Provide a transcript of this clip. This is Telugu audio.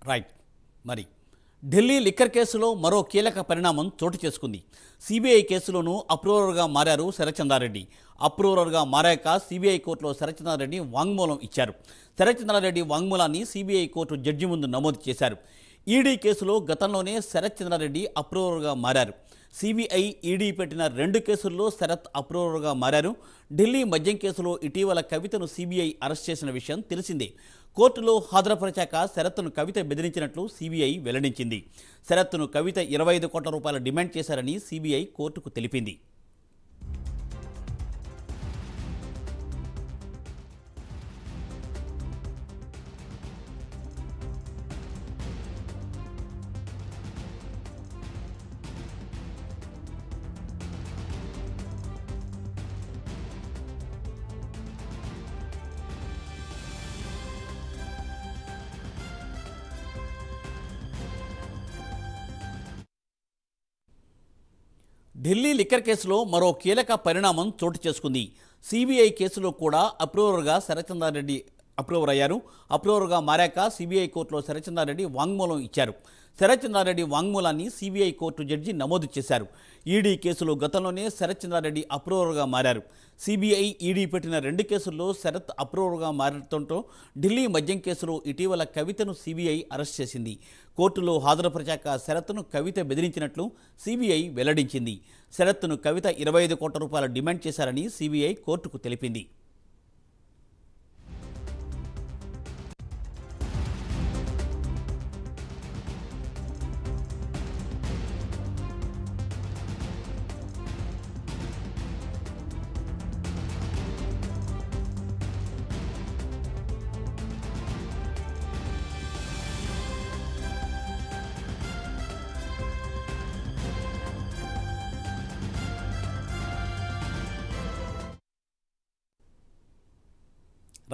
రైట్. మరి ఢిల్లీ లిక్కర్ కేసులో మరో కీలక పరిణామం చోటు చేసుకుంది. సిబిఐ కేసులోనూ అప్రూవర్గా మారారు శరత్చంద్రారెడ్డి. అప్రూవర్గా మారాక సిబిఐ కోర్టులో శరత్చంద్రారెడ్డి వాంగ్మూలం ఇచ్చారు. శరత్చంద్రారెడ్డి వాంగ్మూలాన్ని సిబిఐ కోర్టు జడ్జి ముందు నమోదు చేశారు. ఈడీ కేసులో గతంలోనే శరత్చంద్రారెడ్డి అప్రూవర్గా మారారు. సిబిఐ, ఈడీ పెట్టిన 2 కేసుల్లో శరత్ అప్రూవర్గా మారారు. ఢిల్లీ మద్యం కేసులో ఇటీవల కవితను సిబిఐ అరెస్ట్ చేసిన విషయం తెలిసిందే. కోర్టులో హాజరుపరిచాక శరత్ను కవిత బెదిరించినట్లు సిబిఐ వెల్లడించింది. శరత్ను కవిత 25 కోట్ల రూపాయలు డిమాండ్ చేశారని సిబిఐ కోర్టుకు తెలిపింది. ఢిల్లీ లిక్కర్ కేసులో మరో కీలక పరిణామం చోటు చేసుకుంది. సిబిఐ కేసులో కూడా అప్రూవర్గా శరత్చంద్రారెడ్డి అప్రూవర్ అయ్యారు. అప్రూవర్గా మారాక సిబిఐ కోర్టులో శరత్చంద్రారెడ్డి వాంగ్మూలం ఇచ్చారు. శరత్చంద్రారెడ్డి వాంగ్మూలాన్ని సిబిఐ కోర్టు జడ్జి నమోదు చేశారు. ఈడీ కేసులో గతంలోనే శరత్చంద్రారెడ్డి అప్రూవర్గా మారారు. సిబిఐ, ఈడీ పెట్టిన 2 కేసుల్లో శరత్ అప్రూవర్గా మారడంతో ఢిల్లీ మద్యం కేసులో ఇటీవల కవితను సిబిఐ అరెస్ట్ చేసింది. కోర్టులో హాజరుపరిచాక శరత్ను కవిత బెదిరించినట్లు సిబిఐ వెల్లడించింది. శరత్ను కవిత 25 కోట్ల రూపాయల డిమాండ్ చేశారని సిబిఐ కోర్టుకు తెలిపింది.